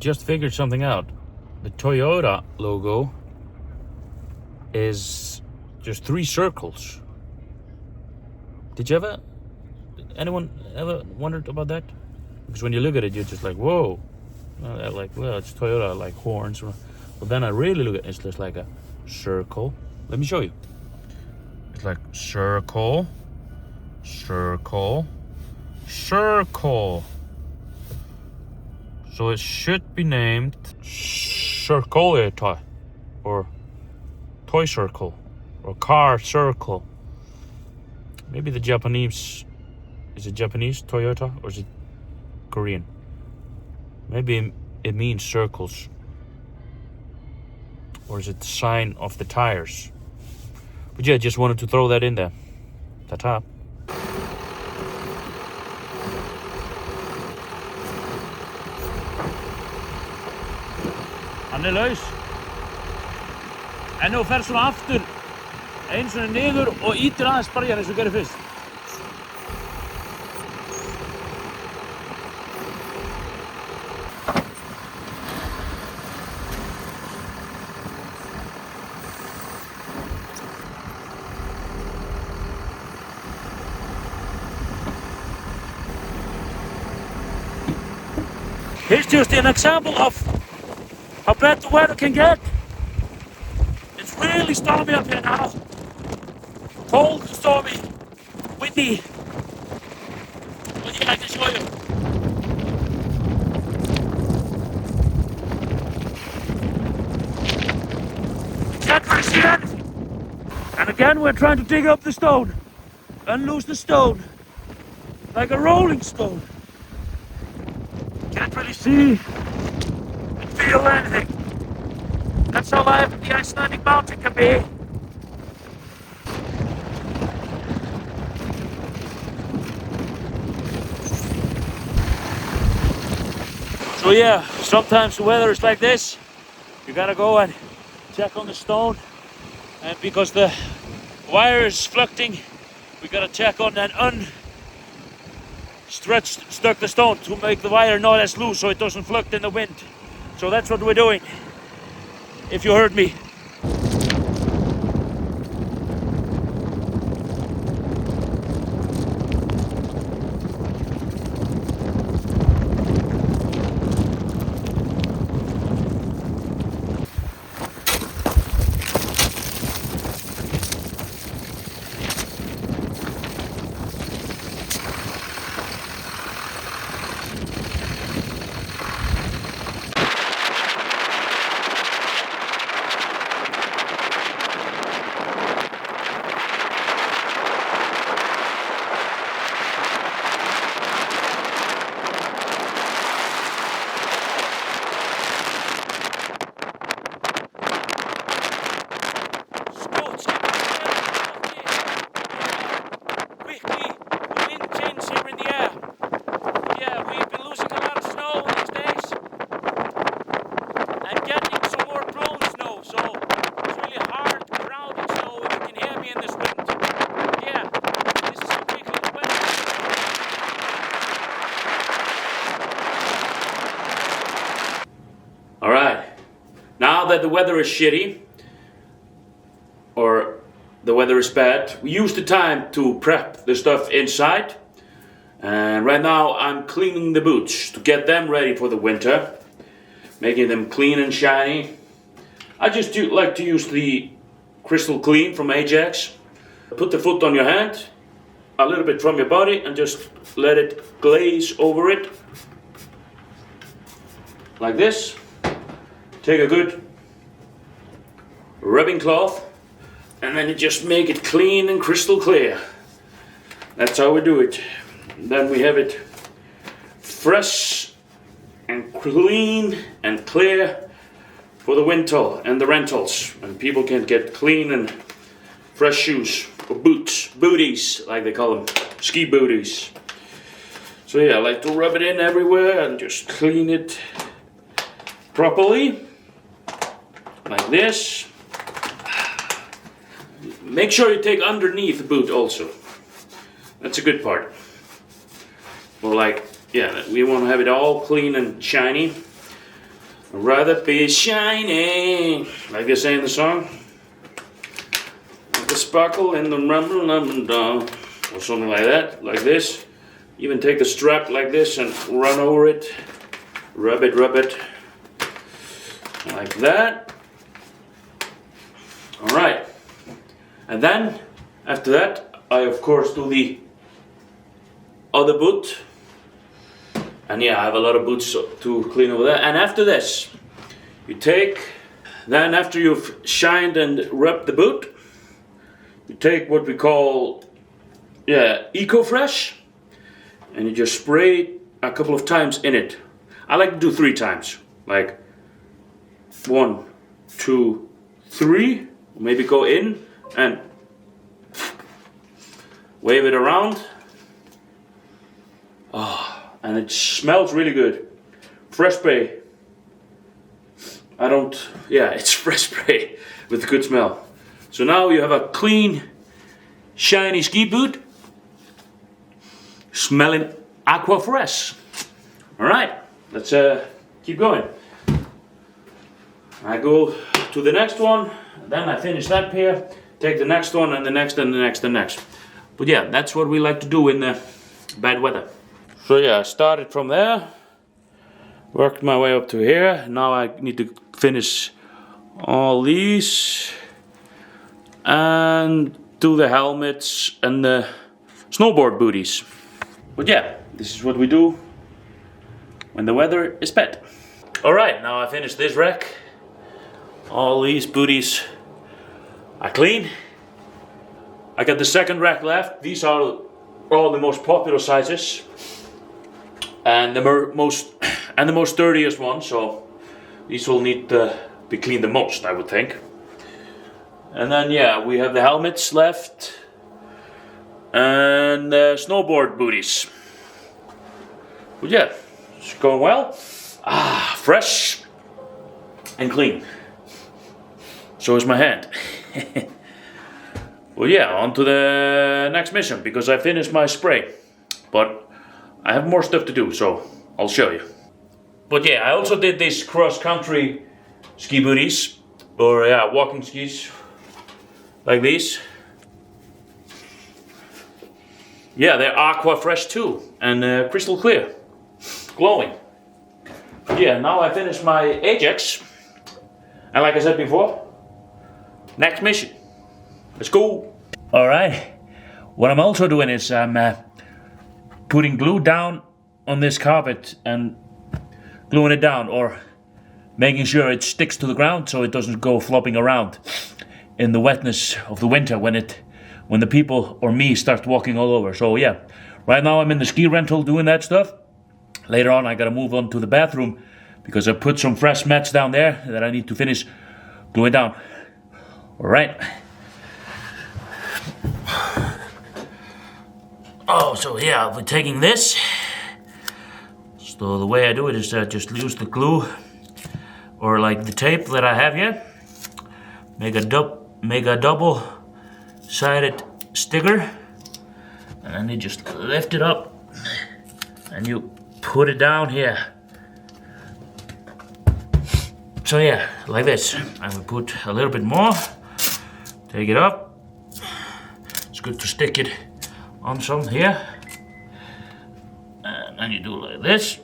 just figured something out. The Toyota logo is just 3 circles. Anyone ever wondered about that? Because when you look at it, you're just like, whoa. Well, it's Toyota, like horns. But then I really look at it, it's just like a circle. Let me show you. It's like circle, circle, circle. So it should be named Circuletor, or Toy Circle, or Car Circle. Maybe the Japanese, is it Japanese Toyota or is it Korean? Maybe it means circles. Or is it the sign of the tires? But yeah, just wanted to throw that in there. Ta-ta. Hann laus. En þú fer svona aftur, eins og niður og ítir aðeins bara í hann eins og gerir fyrst. Here's just an example of how bad the weather can get. It's really stormy up here now. Cold, stormy, windy. But yeah, I can show you. Can't really see anything. And again, we're trying to dig up the stone and lose the stone like a rolling stone. Can't really see and feel anything. That's how live the Icelandic mountain can be. So yeah, sometimes the weather is like this. You gotta go and check on the stone, and because the wire is fluctuating, we gotta check on that stuck the stone to make the wire not as loose so it doesn't fluctuate in the wind. So that's what we're doing, if you heard me. Alright, now that the weather is shitty, or the weather is bad, we use the time to prep the stuff inside. And right now I'm cleaning the boots to get them ready for the winter, making them clean and shiny. I just like to use the Crystal Clean from Ajax. Put the foot on your hand, a little bit from your body, and just let it glaze over it, like this. Take a good rubbing cloth, and then you just make it clean and crystal clear. That's how we do it. Then we have it fresh and clean and clear for the winter and the rentals, and people can get clean and fresh shoes, or booties like they call them, ski booties. So yeah, I like to rub it in everywhere and just clean it properly, like this. Make sure you take underneath the boot also. That's a good part. Well, like, yeah, we want to have it all clean and shiny. I'd rather be shiny, like they say in the song. Like a sparkle in the rumble and down, or something like that, like this. Even take the strap like this and run over it. Rub it, like that. Alright. And then, after that, I of course do the other boot. And yeah, I have a lot of boots to clean over there. And after this, you take, then after you've shined and rubbed the boot, you take what we call, Eco Fresh, and you just spray it a couple of times in it. I like to do 3 times, like 1, 2, 3. Maybe go in and wave it around. And it smells really good. Fresh spray. It's fresh spray with a good smell. So now you have a clean, shiny ski boot, smelling aqua fresh. Alright, let's keep going. I go to the next one, then I finish that pair, take the next one and the next and the next and the next. But yeah, that's what we like to do in bad weather. So yeah, I started from there, worked my way up to here. Now I need to finish all these and do the helmets and the snowboard booties. But yeah, this is what we do when the weather is bad. Alright, now I finished this rack. All these booties are clean. I got the second rack left. These are all the most popular sizes. And the most sturdiest one, so these will need to be cleaned the most, I would think. And then yeah, we have the helmets left and the snowboard booties. But yeah, it's going well. Fresh and clean. So is my hand. Well yeah, on to the next mission because I finished my spray. But I have more stuff to do, so I'll show you. But yeah, I also did these cross-country ski booties, or walking skis, like these. Yeah, they're aqua fresh too, and crystal clear, glowing. Yeah, now I finished my Ajax, and like I said before, next mission. Let's go. All right. What I'm also doing is I'm putting glue down on this carpet and gluing it down, or making sure it sticks to the ground so it doesn't go flopping around in the wetness of the winter when the people or me start walking all over. So yeah, right now I'm in the ski rental doing that stuff. Later on I gotta move on to the bathroom because I put some fresh mats down there that I need to finish gluing down. All right. Oh, so yeah, we're taking this. So the way I do it is just use the glue or like the tape that I have here. Make a double-sided sticker, and then you just lift it up and you put it down here. So yeah, like this. I will put a little bit more. Take it up. It's good to stick it on some here, and then you do like this.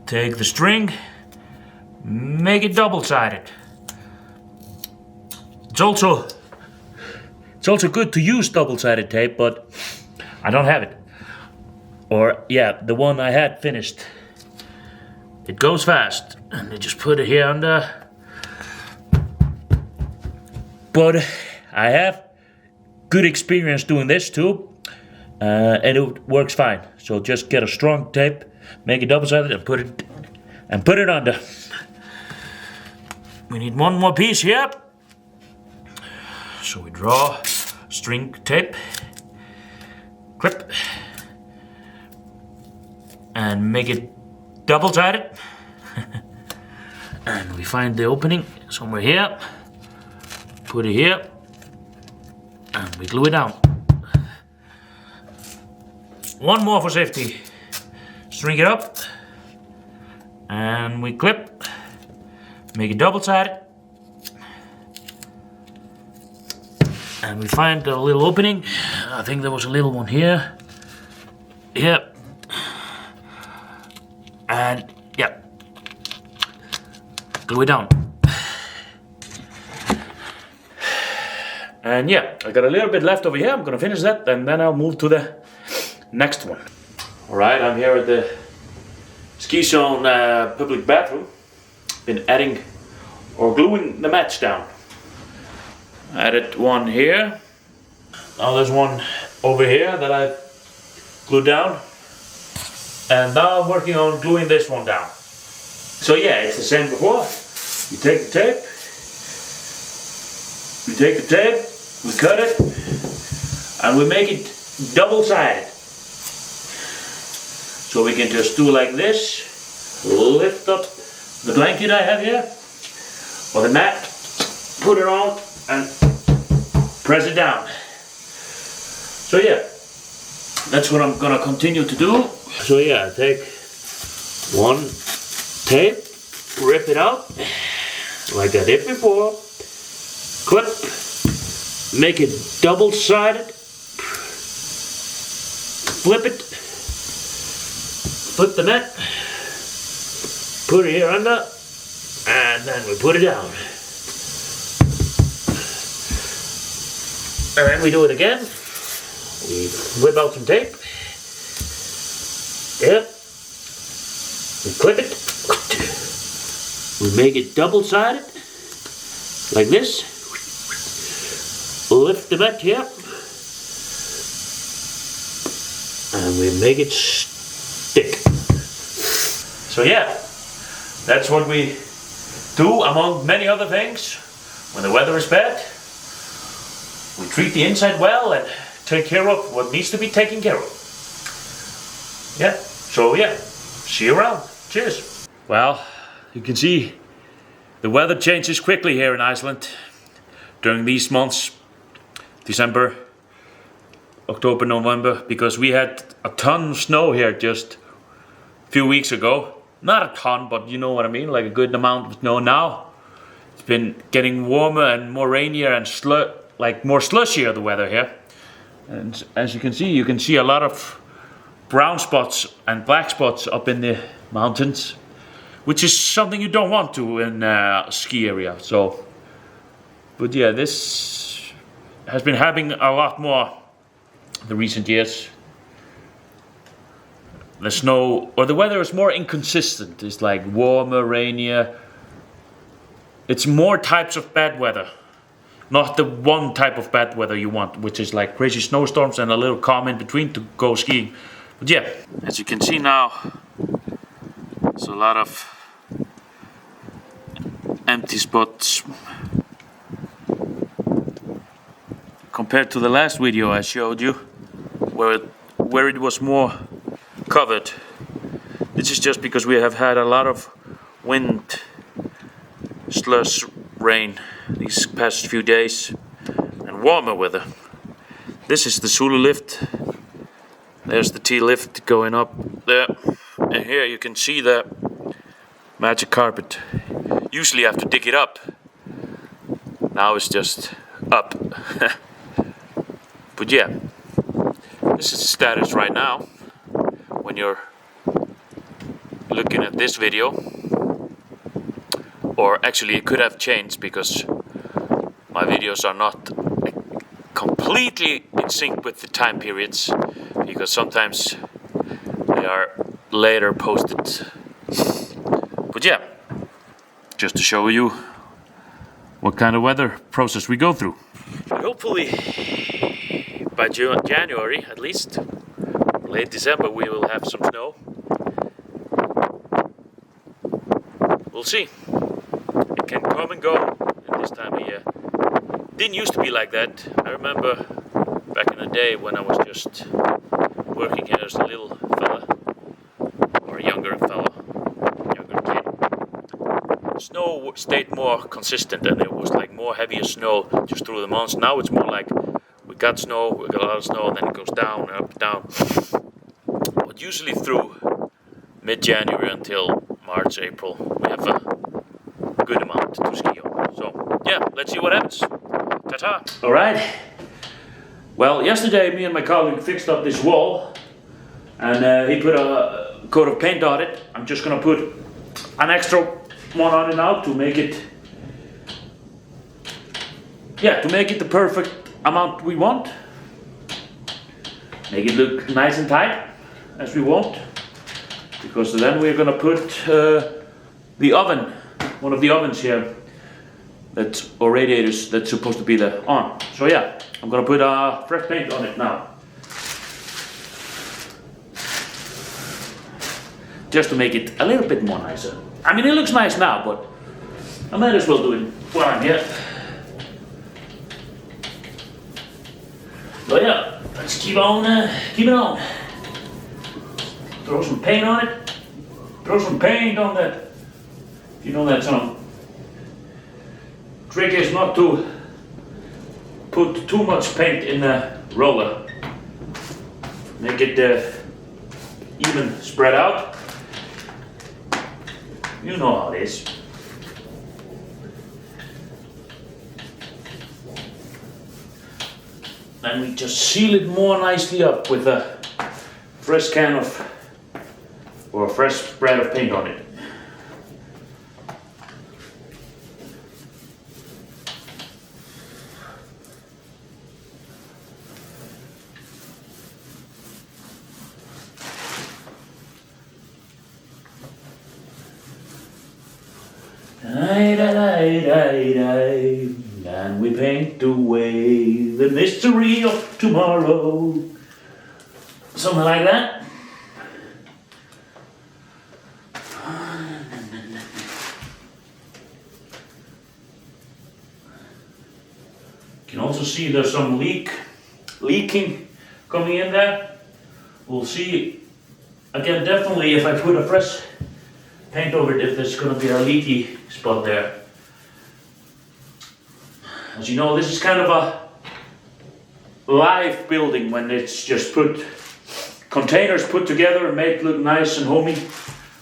Take the string, make it double-sided. It's also good to use double-sided tape, but I don't have it. Or yeah, the one I had finished. It goes fast, and you just put it here under. But I have good experience doing this too, and it works fine. So just get a strong tape, make it double-sided, and put it under. We need one more piece here. So we draw string tape, clip, and make it double-sided. And we find the opening somewhere here, put it here, and we glue it down. One more for safety. String it up, and we clip, make it double-sided, and we find a little opening. I think there was a little one here. Yep. And yeah, glue it down. And yeah, I got a little bit left over here. I'm gonna finish that and then I'll move to the next one. Alright, I'm here at the ski zone public bathroom. Been adding or gluing the mats down. Added one here. Now there's one over here that I glued down. And now I'm working on gluing this one down. So yeah, it's the same before. You take the tape, we cut it, and we make it double-sided. So we can just do like this, lift up the blanket I have here, or the mat, put it on, and press it down. So yeah, that's what I'm gonna continue to do. So yeah, take one tape, rip it out, like I did before, clip, make it double-sided, flip it, flip the net, put it here under, and then we put it down. And then we do it again. We whip out some tape. Yep. We clip it. We make it double-sided, like this. Lift the mat here, and we make it stick. So yeah, that's what we do among many other things. When the weather is bad, we treat the inside well and take care of what needs to be taken care of. Yeah, so yeah, see you around. Cheers. Well, you can see the weather changes quickly here in Iceland during these months. December, October, November, because we had a ton of snow here just a few weeks ago. Not a ton, but you know what I mean, like a good amount of snow now. It's been getting warmer and more rainier and like more slushier the weather here. And as you can see a lot of brown spots and black spots up in the mountains, which is something you don't want to in a ski area. So, but yeah, this has been happening a lot more the recent years. The snow, or the weather is more inconsistent. It's like warmer, rainier. It's more types of bad weather. Not the one type of bad weather you want, which is like crazy snowstorms and a little calm in between to go skiing. But yeah, as you can see now, there's a lot of empty spots. Compared to the last video I showed you, where it was more covered. This is just because we have had a lot of wind, slush, rain these past few days, and warmer weather. This is the Zulu lift. There's the T lift going up there, and here you can see the magic carpet. Usually I have to dig it up. Now it's just up. But yeah, this is the status right now when you're looking at this video. Or actually it could have changed because my videos are not completely in sync with the time periods, because sometimes they are later posted. But yeah, just to show you what kind of weather process we go through. Hopefully by January at least, late December, we will have some snow. We'll see. It can come and go in this time of year. Didn't used to be like that. I remember back in the day when I was just working here as a little fella, or a younger fella, younger kid. Snow stayed more consistent and it was like more heavier snow just through the months. Now it's more like we got snow, we got a lot of snow, and then it goes down, up, down. But usually through mid-January until March, April, we have a good amount to ski on. So yeah, let's see what happens. Ta-ta! Alright. Well, yesterday me and my colleague fixed up this wall and he put a coat of paint on it. I'm just gonna put an extra one on it now to make it, yeah, to make it the perfect amount we want. Make it look nice and tight as we want, because then we're gonna put the oven, one of the ovens here, that's, or radiators that's supposed to be there on. So yeah, I'm gonna put fresh paint on it now, just to make it a little bit more nicer. I mean, it looks nice now, but I might as well do it while I'm here. So yeah, let's keep it on. Throw some paint on it. Throw some paint on that. You know that song. Trick is not to put too much paint in the roller. Make it even spread out. You know how it is. And we just seal it more nicely up with a fresh can of, or a fresh spread of paint on it. And we paint away the mystery of tomorrow. Something like that. You can also see there's some leaking coming in there. We'll see again, definitely if I put a fresh paint over it, if there's going to be a leaky spot there. As you know, this is kind of a live building when it's just containers put together and made look nice and homey.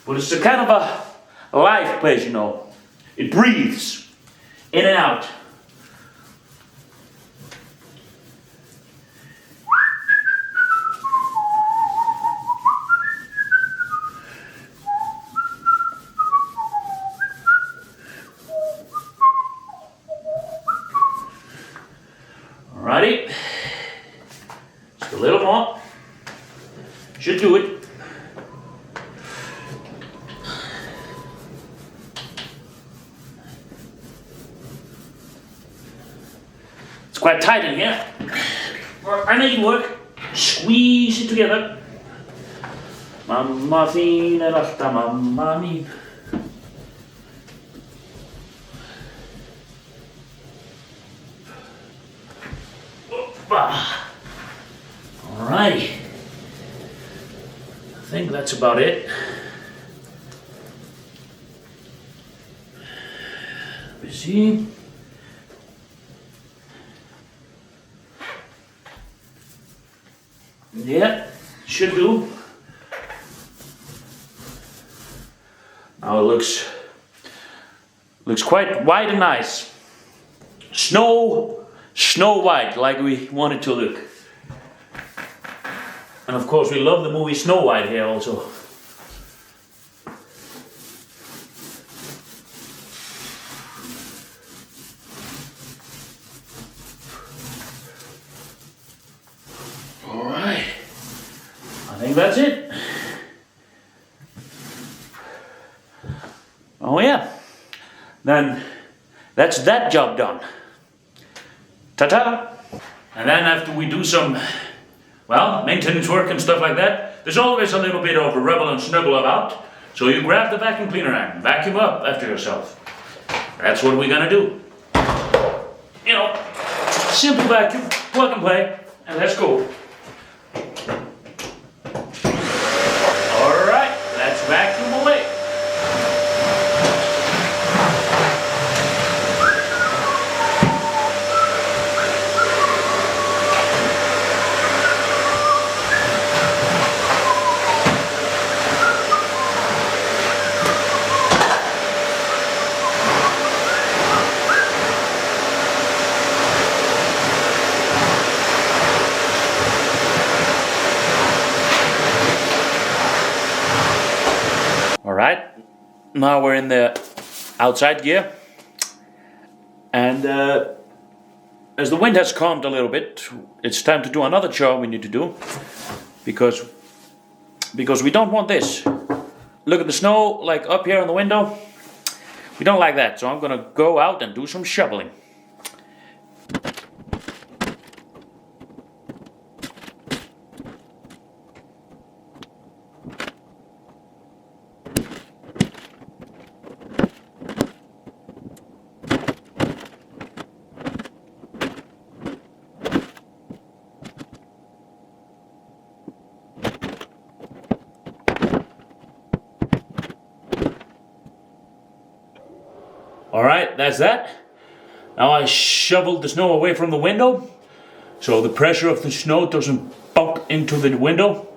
But it's a kind of a live place, you know. It breathes in and out. Alrighty, just a little more, should do it. It's quite tight in here, but I make it work. Squeeze it together. Mamma fina rasta mamma mia. Alrighty, I think that's about it. Let me see. Yeah, should do. Now it looks quite white and nice. Snow white, like we want it to look. And of course we love the movie Snow White here also. Alright, I think that's it. Oh yeah, then that's that job done. Ta-ta! And then after we do some, well, maintenance work and stuff like that, there's always a little bit of rubble and snuggle about. So you grab the vacuum cleaner and vacuum up after yourself. That's what we're gonna do. You know, simple vacuum, plug and play, and let's go. Alright, let's vacuum away. All right, now we're in the outside gear, and as the wind has calmed a little bit, it's time to do another job we need to do, because we don't want this. Look at the snow like up here on the window. We don't like that, so I'm gonna go out and do some shoveling. Alright, that's that. Now I shoveled the snow away from the window, so the pressure of the snow doesn't bump into the window.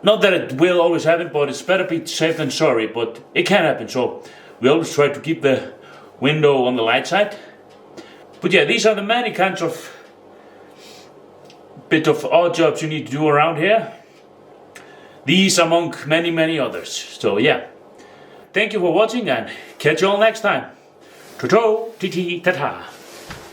Not that it will always happen, but it's better be safe than sorry, but it can happen, so we always try to keep the window on the light side. But yeah, these are the many kinds of bit of odd jobs you need to do around here. These among many, many others. So yeah. Thank you for watching and catch you all next time. Ta-ta, ti-ti, ta-ta.